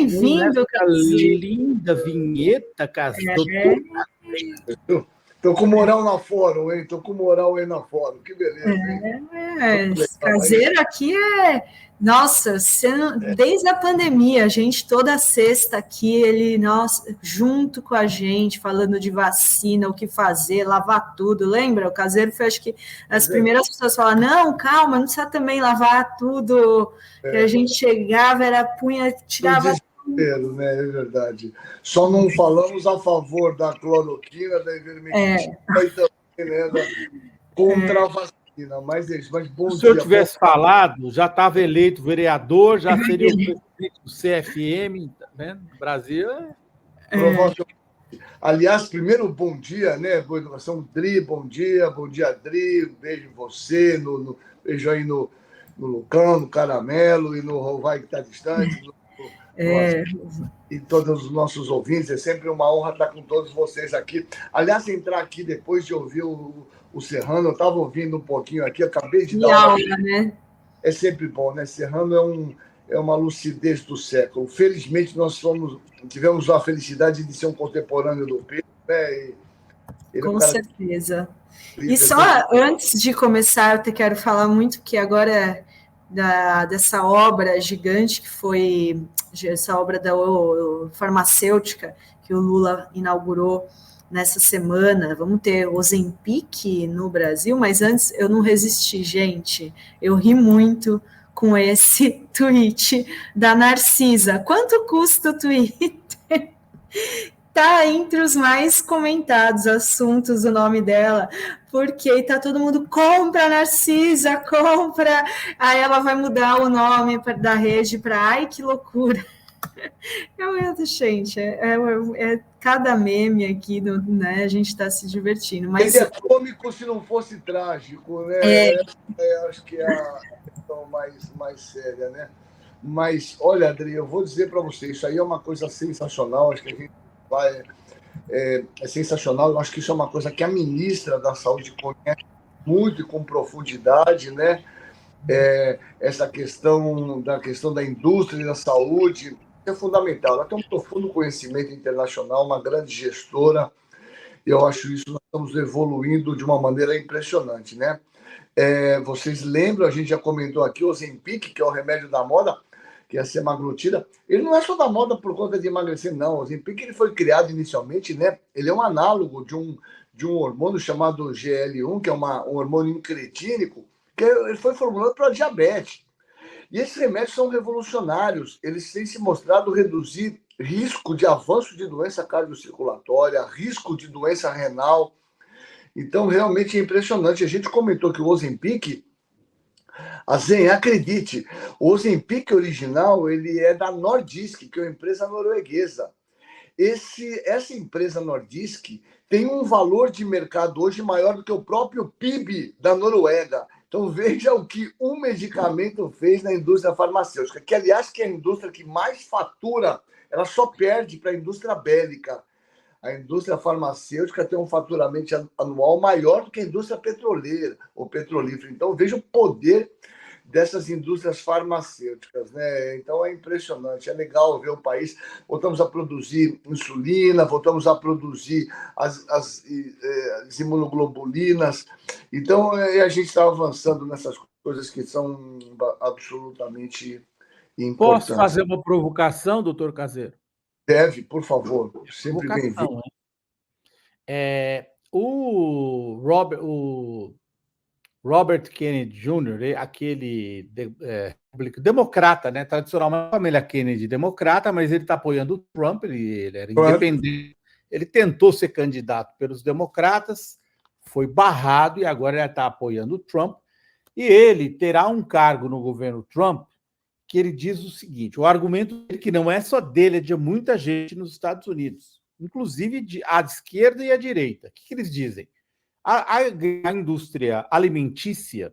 bem-vindo, Casimiro. Linda vinheta, doutor. Estou com moral na fórum, hein? Estou com moral aí na fórum. Que beleza, hein? Caseiro aqui Nossa, desde a pandemia, a gente toda sexta aqui, ele, nossa, junto com a gente, falando de vacina, o que fazer, lavar tudo. Lembra? O Caseiro foi, acho que, as primeiras pessoas a falar, não, calma, não precisa também lavar tudo. Que a gente chegava, tirava... Né? É verdade. Só não falamos a favor da cloroquina, da ivermectina e também, né, contra a vacina. Mas bom dia. Se eu tivesse falado, já estava eleito vereador, já seria o presidente do CFM, né? No Brasil. Aliás, primeiro, bom dia, né? Boa educação, Dri, bom dia, Dri. Um beijo em você, beijo aí no Lucão, no Caramelo e no Rovai, que está distante. E todos os nossos ouvintes, é sempre uma honra estar com todos vocês aqui. Aliás, entrar aqui depois de ouvir o Serrano, eu estava ouvindo um pouquinho aqui, eu acabei de dar aula, né? É sempre bom, né? Serrano é uma lucidez do século. Felizmente, nós tivemos a felicidade de ser um contemporâneo do Pedro, né? Com certeza. E só antes de começar, eu quero falar muito que agora dessa obra gigante que foi essa obra da farmacêutica que o Lula inaugurou nessa semana. Vamos ter Ozempic no Brasil, mas antes eu não resisti, gente. Eu ri muito com esse tweet da Narcisa. Quanto custa o Twitter? Tá entre os mais comentados assuntos o nome dela, porque tá todo mundo, compra, Narcisa, compra. Aí ela vai mudar o nome da rede para ai, que loucura. Gente, cada meme aqui, né, a gente está se divertindo. Mas... Ele é cômico se não fosse trágico, né? Acho que é a questão mais séria, né? Mas, olha, Adri, eu vou dizer para você, isso aí é uma coisa sensacional, acho que a gente vai... É sensacional, eu acho que isso é uma coisa que a ministra da Saúde conhece muito e com profundidade, né? Essa questão da indústria e da saúde é fundamental. Ela tem um profundo conhecimento internacional, uma grande gestora, e eu acho isso, nós estamos evoluindo de uma maneira impressionante, né? Vocês lembram, a gente já comentou aqui, o Ozempic, que é o remédio da moda, que é a semaglutida, ele não é só da moda por conta de emagrecer, não. O Ozempic, ele foi criado inicialmente, né? Ele é um análogo de um hormônio chamado GL1, que é um hormônio incretínico, que ele foi formulado para diabetes. E esses remédios são revolucionários. Eles têm se mostrado reduzir risco de avanço de doença cardiocirculatória, risco de doença renal. Então, realmente é impressionante. A gente comentou que o Ozempic, acredite, o Ozempic original, ele é da Nordisk, que é uma empresa norueguesa. Essa empresa Nordisk tem um valor de mercado hoje maior do que o próprio PIB da Noruega. Então, veja o que um medicamento fez na indústria farmacêutica, que, aliás, que é a indústria que mais fatura, ela só perde para a indústria bélica. A indústria farmacêutica tem um faturamento anual maior do que a indústria petroleira ou petrolífera. Então, veja o poder dessas indústrias farmacêuticas, né? Então é impressionante, é legal ver o país. Voltamos a produzir insulina, voltamos a produzir as imunoglobulinas. Então a gente está avançando nessas coisas que são absolutamente importantes. Posso fazer uma provocação, doutor Caseiro? Deve, por favor. Sempre bem-vindo. O Robert Kennedy Jr., aquele democrata, né? Tradicionalmente, a família Kennedy democrata, mas ele está apoiando o Trump, ele era independente. Ele tentou ser candidato pelos democratas, foi barrado e agora ele está apoiando o Trump. E ele terá um cargo no governo Trump que ele diz o seguinte: o argumento que não é só dele, é de muita gente nos Estados Unidos, inclusive à esquerda e à direita. O que eles dizem? A indústria alimentícia,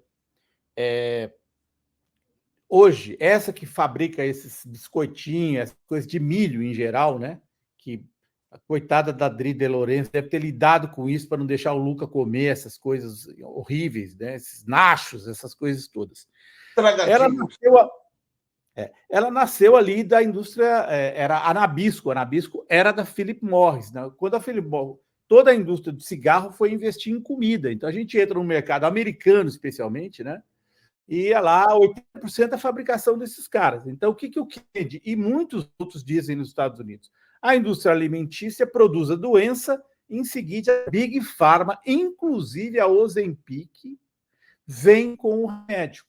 hoje, essa que fabrica esses biscoitinhos, essas coisas de milho em geral, né? Que a coitada da Dri De Lourenço deve ter lidado com isso para não deixar o Luca comer essas coisas horríveis, né? Esses nachos, essas coisas todas. Ela nasceu Ela nasceu ali da indústria, era a Nabisco. A Nabisco era da Philip Morris, né? Quando a Philip Morris, toda a indústria do cigarro foi investir em comida. Então a gente entra no mercado americano, especialmente, né? E ia lá 80% da fabricação desses caras. Então o que o Kennedy e muitos outros dizem nos Estados Unidos? A indústria alimentícia produz a doença, em seguida a Big Pharma, inclusive a Ozempic, vem com o remédio.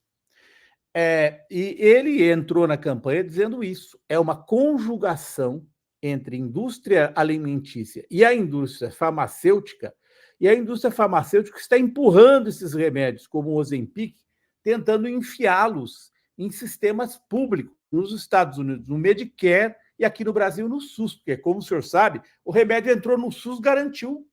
E ele entrou na campanha dizendo isso. É uma conjugação entre indústria alimentícia e a indústria farmacêutica, e a indústria farmacêutica está empurrando esses remédios, como o Ozempic, tentando enfiá-los em sistemas públicos, nos Estados Unidos, no Medicare, e aqui no Brasil, no SUS, porque, como o senhor sabe, o remédio entrou no SUS, garantiu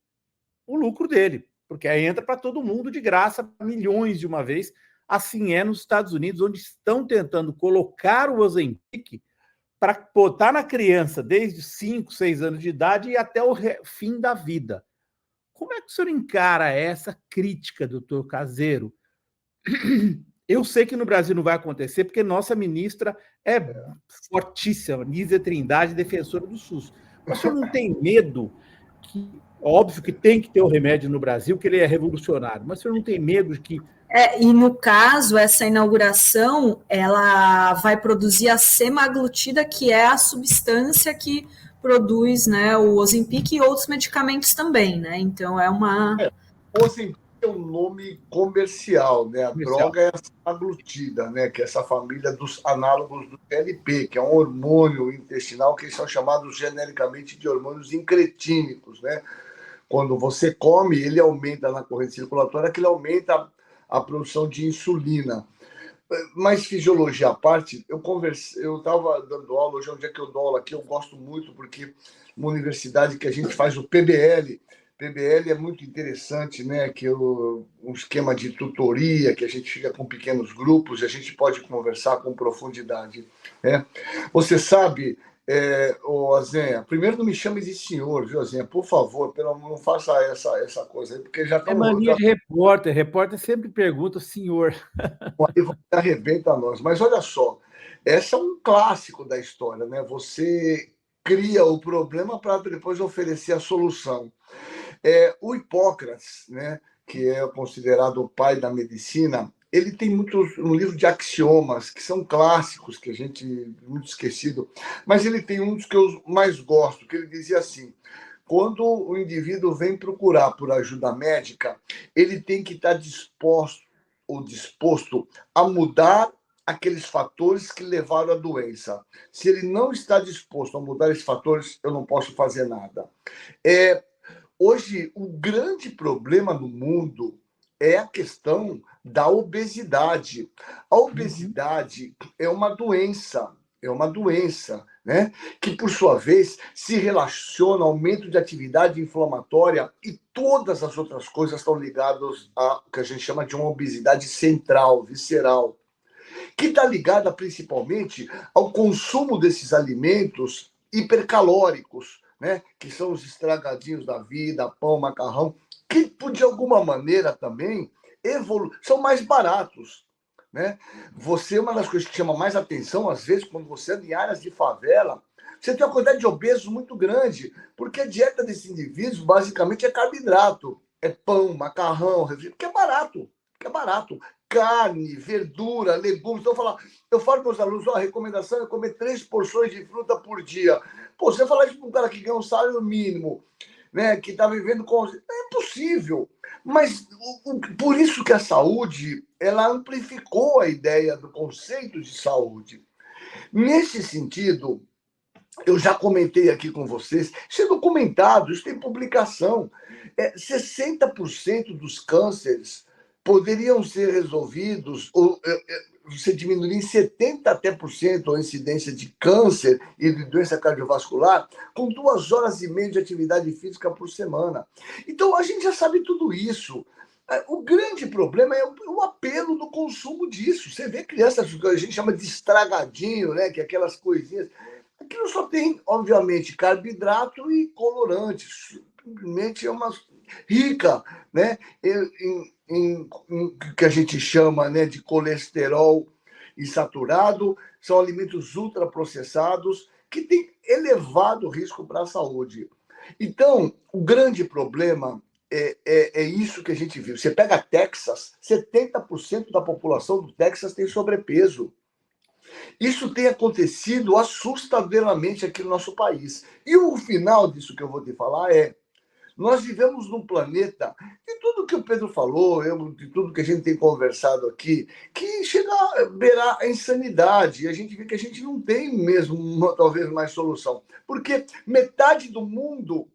o lucro dele, porque aí entra para todo mundo de graça, milhões de uma vez. Assim é nos Estados Unidos, onde estão tentando colocar o Ozempic para botar na criança desde 5, 6 anos de idade e até o fim da vida. Como é que o senhor encara essa crítica, doutor Caseiro? Eu sei que no Brasil não vai acontecer, porque nossa ministra é fortíssima, Nízia Trindade, defensora do SUS. Mas o senhor não tem medo que... Óbvio que tem que ter o remédio no Brasil, que ele é revolucionário, mas o senhor não tem medo de que... E no caso, essa inauguração, ela vai produzir a semaglutida, que é a substância que produz, né, o Ozempic e outros medicamentos também, né? Então é uma... O Ozempic é um nome comercial, né? A droga é a semaglutida, né? Que é essa família dos análogos do TLP, que é um hormônio intestinal que são chamados genericamente de hormônios incretínicos, né? Quando você come, ele aumenta na corrente circulatória, que ele aumenta a produção de insulina. Mas fisiologia à parte, eu estava dando aula, hoje é um dia que eu dou aula aqui, eu gosto muito, porque uma universidade que a gente faz o PBL. PBL é muito interessante, né? Que um esquema de tutoria, que a gente fica com pequenos grupos e a gente pode conversar com profundidade. Né? Você sabe... Azenha, primeiro não me chame de senhor, viu, Azenha? Por favor, não faça essa coisa aí, porque já está... É mania de repórter. Repórter sempre pergunta, senhor. Aí você arrebenta nós. Mas olha só, esse é um clássico da história, né? Você cria o problema para depois oferecer a solução. O Hipócrates, né, que é considerado o pai da medicina, ele tem um livro de axiomas, que são clássicos, que a gente muito esquecido, mas ele tem um dos que eu mais gosto, que ele dizia assim: quando o indivíduo vem procurar por ajuda médica, ele tem que estar disposto a mudar aqueles fatores que levaram à doença. Se ele não está disposto a mudar esses fatores, eu não posso fazer nada. Hoje, o grande problema no mundo é a questão da obesidade. A obesidade é uma doença, né? Que, por sua vez, se relaciona ao aumento de atividade inflamatória, e todas as outras coisas estão ligadas a que a gente chama de uma obesidade central, visceral, que está ligada principalmente ao consumo desses alimentos hipercalóricos, né? Que são os estragadinhos da vida, pão, macarrão, que, de alguma maneira, também são mais baratos. Né? Uma das coisas que chama mais atenção, às vezes, quando você anda em áreas de favela, você tem uma quantidade de obesos muito grande, porque a dieta desses indivíduos, basicamente, é carboidrato. É pão, macarrão, refrigerante, que é barato. Carne, verdura, legumes. Então, eu falo para os alunos, a recomendação é comer 3 porções de fruta por dia. Pô, você falar isso para um cara que ganha um salário mínimo, né, que está vivendo com... É impossível. Mas por isso que a saúde, ela amplificou a ideia do conceito de saúde. Nesse sentido, eu já comentei aqui com vocês, isso é documentado, isso tem publicação. 60% dos cânceres poderiam ser resolvidos, você diminuir em 70% até a incidência de câncer e de doença cardiovascular com 2 horas e meia de atividade física por semana. Então, a gente já sabe tudo isso. O grande problema é o apelo do consumo disso. Você vê crianças que a gente chama de estragadinho, né? Que é aquelas coisinhas. Aquilo só tem, obviamente, carboidrato e colorantes. Simplesmente é uma rica, né? Em que a gente chama, né, de colesterol. insaturado, são alimentos ultraprocessados que têm elevado risco para a saúde. Então, o grande problema é isso que a gente viu. Você pega Texas, 70% da população do Texas tem sobrepeso. Isso tem acontecido assustadoramente aqui no nosso país. E o final disso que eu vou te falar nós vivemos num planeta, de tudo que o Pedro falou, de tudo que a gente tem conversado aqui, que chega a beirar a insanidade. E a gente vê que a gente não tem mesmo, talvez, mais solução. Porque metade do mundo,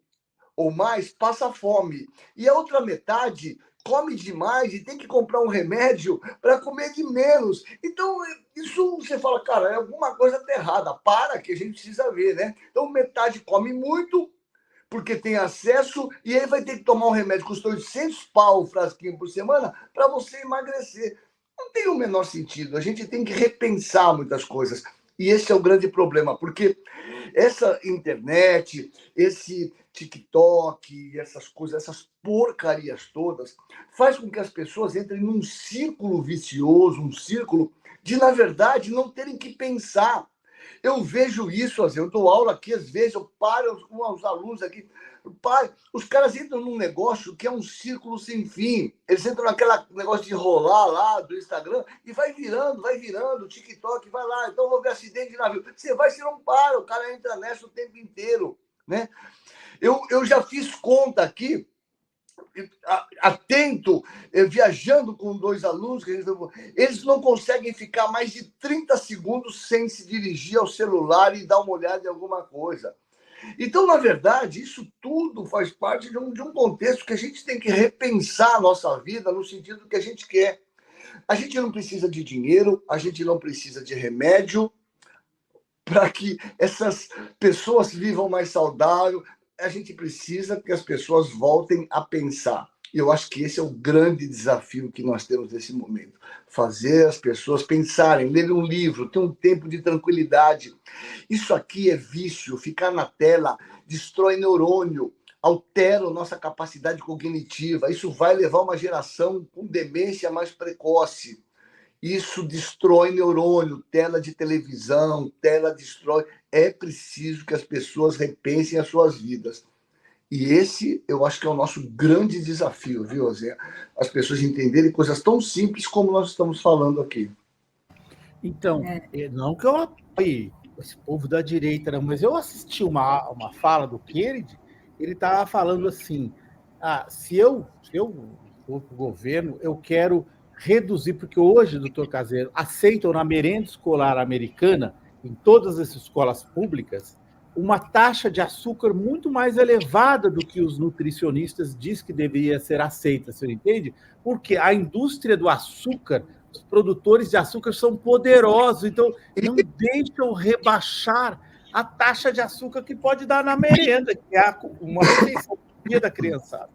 ou mais, passa fome. E a outra metade come demais e tem que comprar um remédio para comer de menos. Então, isso você fala, cara, alguma coisa está errada. Para que a gente precisa ver, né? Então, metade come muito, porque tem acesso, e aí vai ter que tomar um remédio que custa 800 pau o frasquinho por semana para você emagrecer. Não tem o menor sentido. A gente tem que repensar muitas coisas. E esse é o grande problema, porque essa internet, esse TikTok, essas coisas, essas porcarias todas, faz com que as pessoas entrem num círculo vicioso, um círculo de, na verdade, não terem que pensar. Eu vejo isso, eu dou aula aqui, às vezes eu paro com os alunos aqui. Pai, os caras entram num negócio que é um círculo sem fim. Eles entram naquele negócio de rolar lá do Instagram e vai virando, o TikTok vai lá. Então, vou ver acidente de navio. Você não para, o cara entra nessa o tempo inteiro, né? Eu já fiz conta aqui, atento, viajando com 2 alunos, eles não conseguem ficar mais de 30 segundos sem se dirigir ao celular e dar uma olhada em alguma coisa. Então, na verdade, isso tudo faz parte de um contexto que a gente tem que repensar a nossa vida no sentido que a gente quer. A gente não precisa de dinheiro, a gente não precisa de remédio para que essas pessoas vivam mais saudável. A gente precisa que as pessoas voltem a pensar. E eu acho que esse é o grande desafio que nós temos nesse momento. Fazer as pessoas pensarem, ler um livro, ter um tempo de tranquilidade. Isso aqui é vício. Ficar na tela destrói neurônio, altera a nossa capacidade cognitiva. Isso vai levar uma geração com demência mais precoce. Isso destrói neurônio, tela de televisão, tela destrói. É preciso que as pessoas repensem as suas vidas. E esse, eu acho que é o nosso grande desafio, viu, Zé? As pessoas entenderem coisas tão simples como nós estamos falando aqui. Então, não que eu apoie esse povo da direita, não, mas eu assisti uma fala do Kennedy, ele estava falando assim, se eu for para o governo, eu quero reduzir, porque hoje, doutor Caseiro, aceitam na merenda escolar americana, em todas as escolas públicas, uma taxa de açúcar muito mais elevada do que os nutricionistas dizem que deveria ser aceita, você entende? Porque a indústria do açúcar, os produtores de açúcar são poderosos, então não deixam rebaixar a taxa de açúcar que pode dar na merenda, que é uma refeição da criançada.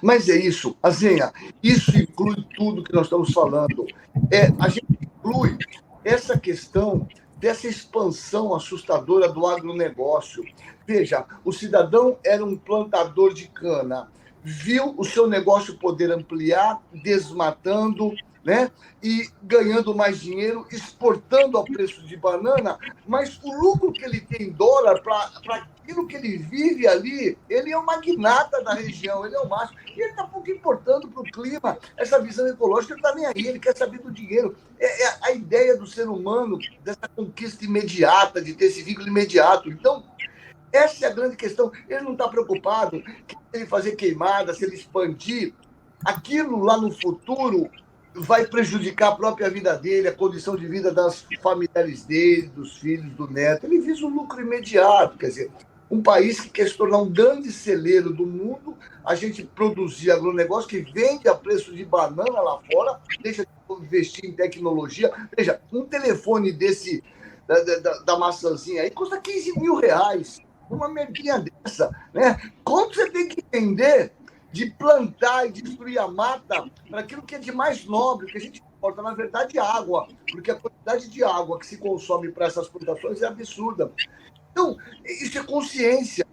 Mas é isso, Azenha, isso inclui tudo que nós estamos falando. A gente inclui essa questão dessa expansão assustadora do agronegócio. Veja, o cidadão era um plantador de cana, viu o seu negócio poder ampliar, desmatando, né? E ganhando mais dinheiro, exportando ao preço de banana, mas o lucro que ele tem em dólar para aquilo que ele vive ali, ele é um magnata da região, ele é o máximo. E ele está pouco importando para o clima, essa visão ecológica, ele está nem aí, ele quer saber do dinheiro. É a ideia do ser humano, dessa conquista imediata, de ter esse vínculo imediato. Então, essa é a grande questão. Ele não está preocupado que se ele fazer queimada, se ele expandir, aquilo lá no futuro vai prejudicar a própria vida dele, a condição de vida das familiares dele, dos filhos, do neto. Ele visa um lucro imediato. Quer dizer, um país que quer se tornar um grande celeiro do mundo, a gente produzir agronegócio que vende a preço de banana lá fora, deixa de investir em tecnologia. Veja, um telefone desse, da maçãzinha aí, custa 15 mil reais. Uma merdinha dessa, né? Quanto você tem que vender de plantar e destruir a mata para aquilo que é de mais nobre, que a gente importa, na verdade, água, porque a quantidade de água que se consome para essas plantações é absurda. Então, isso é consciência,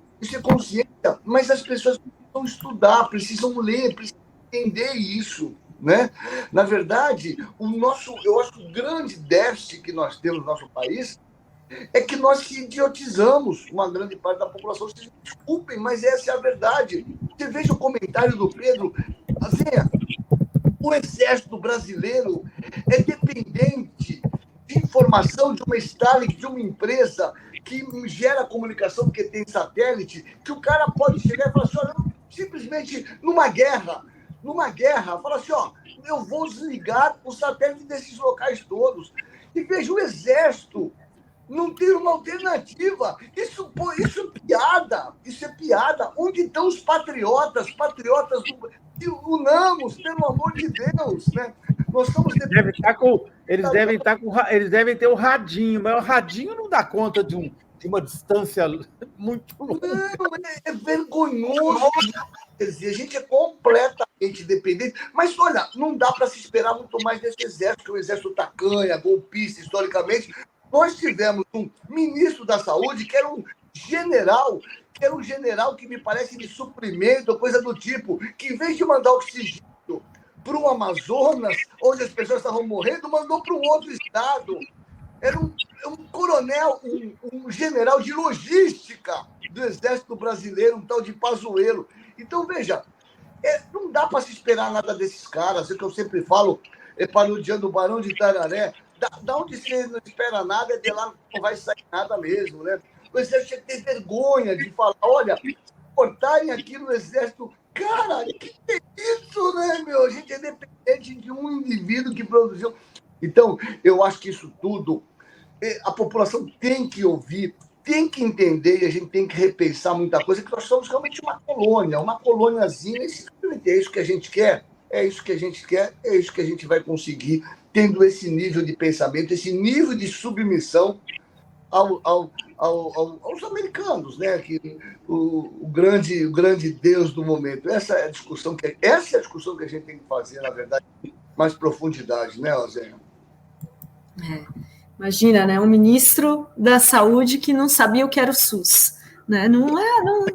mas as pessoas precisam estudar, precisam ler, precisam entender isso, né? Na verdade, eu acho que o grande déficit que nós temos no nosso país é que nós idiotizamos uma grande parte da população. Vocês me desculpem, mas essa é a verdade. Você veja o comentário do Pedro. Azenha, o exército brasileiro é dependente de informação de uma Starlink, de uma empresa que gera comunicação porque tem satélite, que o cara pode chegar e falar assim, olha, simplesmente numa guerra, fala assim, ó, eu vou desligar o satélite desses locais todos. E veja, o exército não tem uma alternativa. Isso é piada. Onde estão os patriotas do... Unamos, pelo amor de Deus, né? Nós estamos... Eles devem ter o radinho, mas o radinho não dá conta de uma distância muito longa. Não, é vergonhoso. Quer dizer, a gente é completamente dependente. Mas, olha, não dá para se esperar muito mais desse exército, que é um exército tacanha, golpista, historicamente. Nós tivemos um ministro da Saúde que era um general que me parece de suprimento, coisa do tipo, que em vez de mandar oxigênio para o Amazonas, onde as pessoas estavam morrendo, mandou para um outro estado. Era um coronel, um general de logística do Exército Brasileiro, um tal de Pazuello. Então, veja, não dá para se esperar nada desses caras. É o que eu sempre falo, parodiando o Barão de Tararé. Da onde você não espera nada, é de lá não vai sair nada mesmo, né? O Exército tinha que ter vergonha de falar, olha, se cortarem aqui no Exército, cara, que é isso, né, meu? A gente é dependente de um indivíduo que produziu. Então, eu acho que isso tudo, a população tem que ouvir, tem que entender, e a gente tem que repensar muita coisa, que nós somos realmente uma colôniazinha, é isso que a gente quer, é isso que a gente vai conseguir, tendo esse nível de pensamento, esse nível de submissão aos americanos, né? Que o grande Deus do momento. Essa é a discussão que a gente tem que fazer, na verdade, com mais profundidade, né, Azenha? Imagina, né? Um ministro da Saúde que não sabia o que era o SUS, né? Não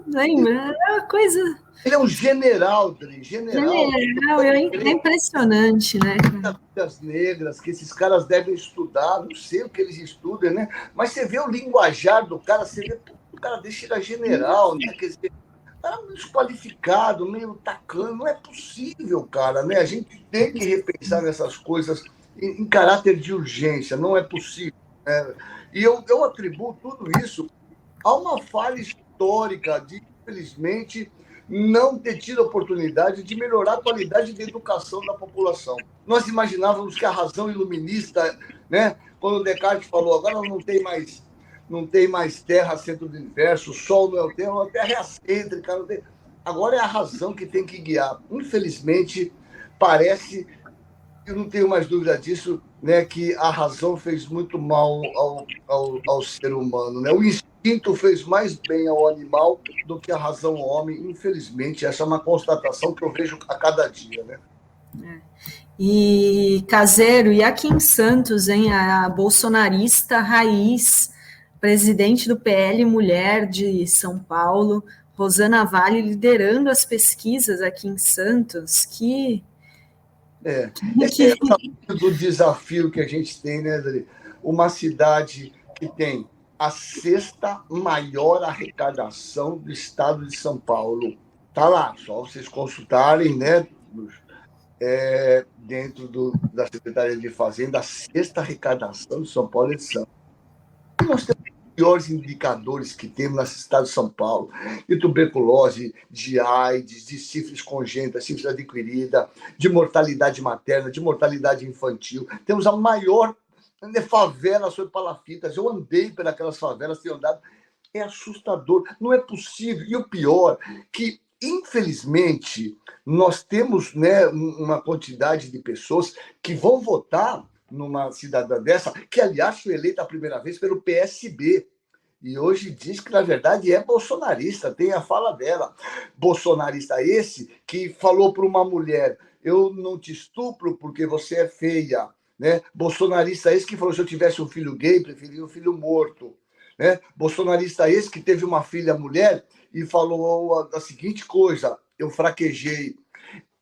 lembra, é uma coisa. Ele é um general, Dri, é impressionante, né? Das negras, que esses caras devem estudar, não sei o que eles estudam, né? Mas você vê o linguajar do cara, você vê, o cara deixa ele general, né? Quer dizer, cara meio desqualificado, meio tacano, não é possível, cara, né? A gente tem que repensar nessas coisas em caráter de urgência, não é possível, né? E eu atribuo tudo isso a uma falha histórica de, infelizmente, não ter tido a oportunidade de melhorar a qualidade da educação da população. Nós imaginávamos que a razão iluminista, né, quando Descartes falou, agora não tem mais terra centro do universo, o sol não é o terra, a terra é acêntrica, agora é a razão que tem que guiar. Infelizmente, parece, eu não tenho mais dúvida disso, né, que a razão fez muito mal ao ser humano, né? O instinto fez mais bem ao animal do que a razão ao homem. Infelizmente, essa é uma constatação que eu vejo a cada dia, né? E, Caseiro, e aqui em Santos, hein, a bolsonarista raiz, presidente do PL Mulher de São Paulo, Rosana Vale, liderando as pesquisas aqui em Santos, Esse é o desafio que a gente tem, né, Adri? Uma cidade que tem a 6ª maior arrecadação do estado de São Paulo. Está lá, só vocês consultarem, né, dentro da Secretaria de Fazenda, a 6ª arrecadação de São Paulo é de Santos. E nós temos os piores indicadores que temos nesse estado de São Paulo, de tuberculose, de AIDS, de sífilis congênita, sífilis adquirida, de mortalidade materna, de mortalidade infantil. Temos a maior favela sobre palafitas. Eu andei pelas favelas, tenho andado. É assustador. Não é possível. E o pior, que, infelizmente, nós temos, né, uma quantidade de pessoas que vão votar numa cidadã dessa, que, aliás, foi eleita a primeira vez pelo PSB. E hoje diz que, na verdade, é bolsonarista. Tem a fala dela. Bolsonarista esse que falou para uma mulher, eu não te estupro porque você é feia. Né? Bolsonarista esse que falou, se eu tivesse um filho gay, preferia um filho morto. Né? Bolsonarista esse que teve uma filha mulher e falou a seguinte coisa, eu fraquejei.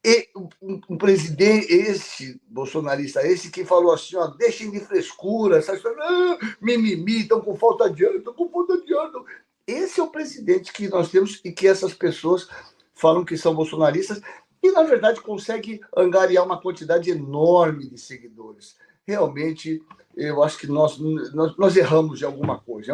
E um presidente, esse bolsonarista, esse que falou assim, ó, deixem de frescura, essas coisas, mimimi, estão com falta de ar, estão com falta de ar. Esse é o presidente que nós temos e que essas pessoas falam que são bolsonaristas e, na verdade, consegue angariar uma quantidade enorme de seguidores. Realmente, eu acho que nós erramos de alguma coisa. Em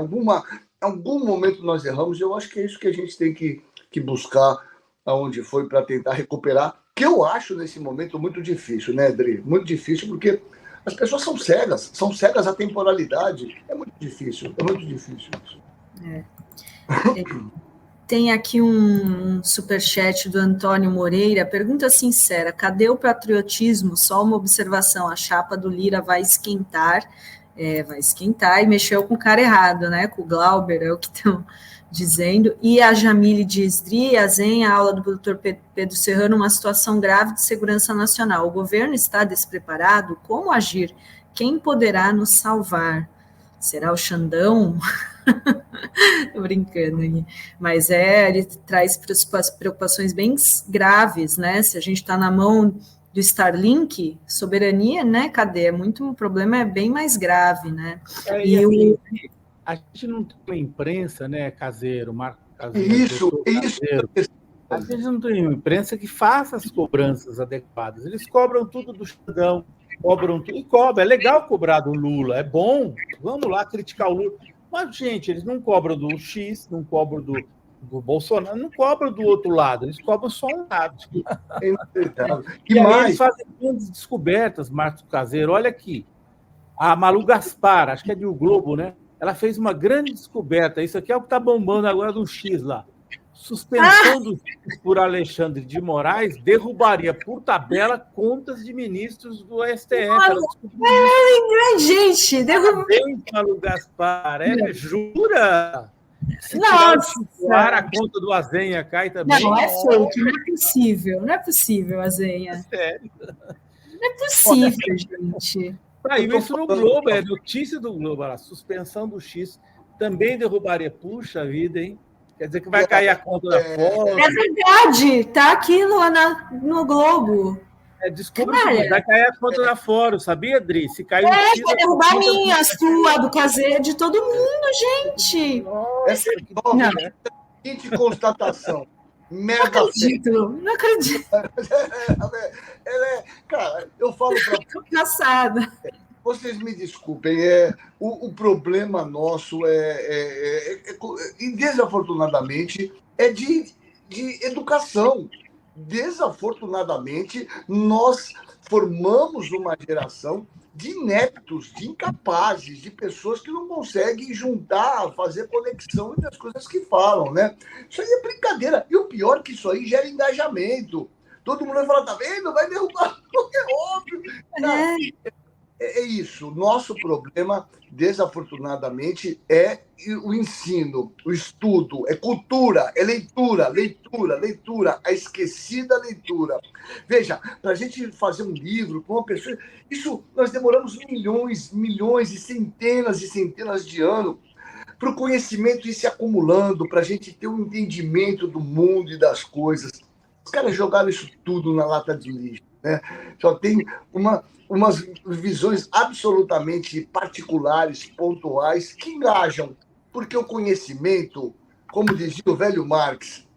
algum momento nós erramos, eu acho que é isso que a gente tem que buscar aonde foi para tentar recuperar, que eu acho nesse momento muito difícil, né, Adri? Muito difícil, porque as pessoas são cegas à temporalidade. É muito difícil isso. Tem aqui um superchat do Antônio Moreira, pergunta sincera, cadê o patriotismo? Só uma observação, a chapa do Lira vai esquentar, e mexeu com o cara errado, né, com o Glauber, é o que estão dizendo, e a Jamile diz, Dri, a Zen, a aula do doutor Pedro Serrano, uma situação grave de segurança nacional, o governo está despreparado? Como agir? Quem poderá nos salvar? Será o Xandão? Tô brincando aí. Mas ele traz preocupações bem graves, né? Se a gente está na mão do Starlink, soberania, né? Cadê? O problema é bem mais grave, né? A gente não tem uma imprensa, né, Caseiro, Marco Caseiro. Isso. A gente não tem uma imprensa que faça as cobranças adequadas. Eles cobram tudo do Xandão, cobram tudo. E cobra. É legal cobrar do Lula, é bom. Vamos lá criticar o Lula. Mas, gente, eles não cobram do X, não cobram do Bolsonaro, não cobram do outro lado, eles cobram só um lado. E mais? Eles fazem grandes descobertas, Marcos Caseiro. Olha aqui, a Malu Gaspar, acho que é de O Globo, né? Ela fez uma grande descoberta. Isso aqui é o que está bombando agora do X lá. Suspensão do X por Alexandre de Moraes derrubaria por tabela contas de ministros do STF. Gente, Malu Gaspar, jura? Se Nossa! a conta do Azenha cai também. Não, é fake, não é possível, Azenha. É sério. Não é possível, gente. Saiu isso no Globo, é notícia do Globo. A suspensão do X também derrubaria. Puxa vida, hein? Quer dizer que vai cair a conta da Ford. É verdade, tá aqui no Globo. Desculpa, vai cair a conta da Ford, sabia, Dri? Se cair vai derrubar a minha, a sua, do Caseiro, de todo mundo, gente. Nossa, que bom, né? Seguinte constatação. Não acredito. Cara, eu falo para Tô cansada. Vocês me desculpem, o problema nosso e desafortunadamente, é de educação. Desafortunadamente, nós formamos uma geração de ineptos, de incapazes, de pessoas que não conseguem juntar, fazer conexão entre as coisas que falam, né? Isso aí é brincadeira. E o pior é que isso aí gera engajamento. Todo mundo vai falar, tá vendo? Vai derrubar, é óbvio. É isso. Nosso problema, desafortunadamente, é o ensino, o estudo, é cultura, é leitura, a esquecida leitura. Veja, para a gente fazer um livro com uma pessoa, isso nós demoramos milhões e centenas de anos para o conhecimento ir se acumulando, para a gente ter um entendimento do mundo e das coisas. Os caras jogaram isso tudo na lata de lixo, né? Só tem umas visões absolutamente particulares, pontuais, que engajam. Porque o conhecimento, como dizia o velho Marx,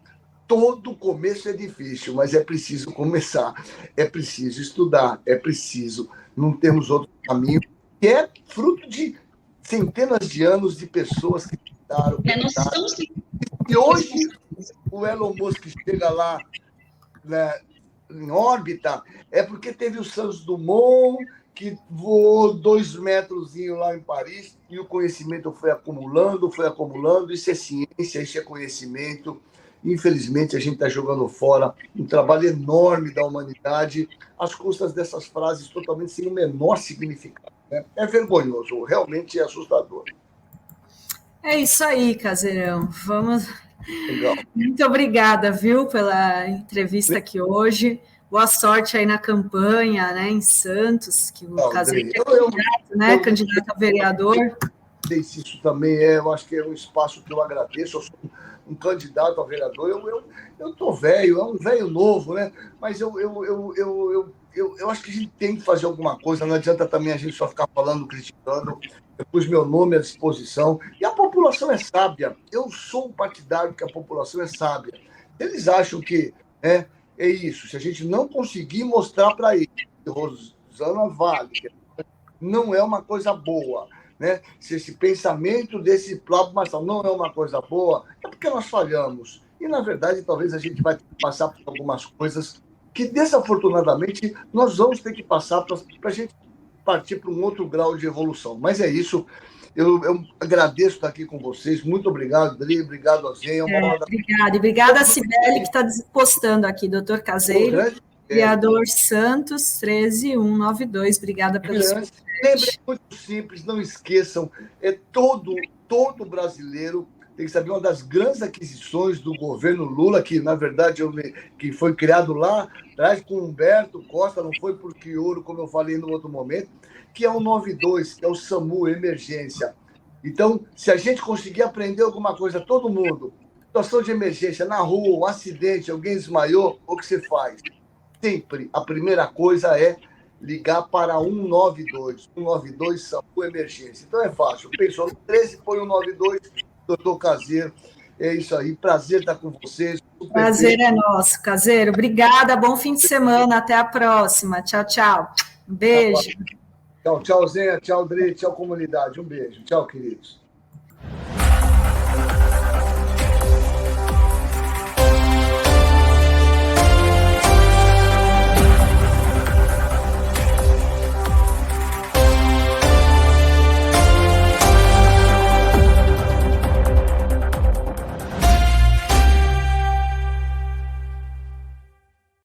todo começo é difícil, mas é preciso começar. É preciso estudar, não temos outro caminho. E é fruto de centenas de anos de pessoas que tentaram. E hoje o Elon Musk chega lá, né, em órbita, é porque teve o Santos Dumont, que voou 2 metros lá em Paris, e o conhecimento foi acumulando, isso é ciência, isso é conhecimento. Infelizmente, a gente está jogando fora um trabalho enorme da humanidade, às custas dessas frases totalmente sem o menor significado, né? É vergonhoso, realmente é assustador. É isso aí, Caseirão. Vamos... Legal. Muito obrigada, viu, pela entrevista aqui hoje. Boa sorte aí na campanha, né, em Santos, que o Caseiro é candidato, né, candidato a vereador. Isso também eu acho que é um espaço que eu agradeço. Eu sou um candidato a vereador. Eu estou velho, é um velho novo, né? Mas eu acho que a gente tem que fazer alguma coisa, não adianta também a gente só ficar falando, criticando. Eu pus meu nome à disposição. E a população é sábia. Eu sou um partidário que a população é sábia. Eles acham que é isso. Se a gente não conseguir mostrar para eles que Rosana Vale não é uma coisa boa, né? Se esse pensamento desse Pablo Marçal não é uma coisa boa, é porque nós falhamos. E, na verdade, talvez a gente vai ter que passar por algumas coisas que, desafortunadamente, nós vamos ter que passar para a gente partir para um outro grau de evolução. Mas é isso. Eu agradeço estar aqui com vocês. Muito obrigado, Dri. Obrigado, Azenha. Obrigada. E obrigada a Cibele, que está postando aqui, doutor Caseiro. Vereador Santos, 13192. Obrigada pelo seu Lembre, muito simples, não esqueçam, todo brasileiro tem que saber uma das grandes aquisições do governo Lula, que, na verdade, que foi criado lá atrás com Humberto Costa, não foi por Quioro, como eu falei no outro momento, que é o 92, que é o SAMU, emergência. Então, se a gente conseguir aprender alguma coisa, todo mundo, situação de emergência, na rua, um acidente, alguém desmaiou, o que você faz? Sempre, a primeira coisa é ligar para 192. 192, SAMU, emergência. Então é fácil. Pensou no 13, põe 192, doutor Caseiro. É isso aí. Prazer estar com vocês. Prazer é nosso, Caseiro. Obrigada, bom fim de semana. Até a próxima. Tchau, tchau. Um beijo. Tchau, Zé. Tchau, Dri. Tchau, comunidade. Um beijo. Tchau, queridos.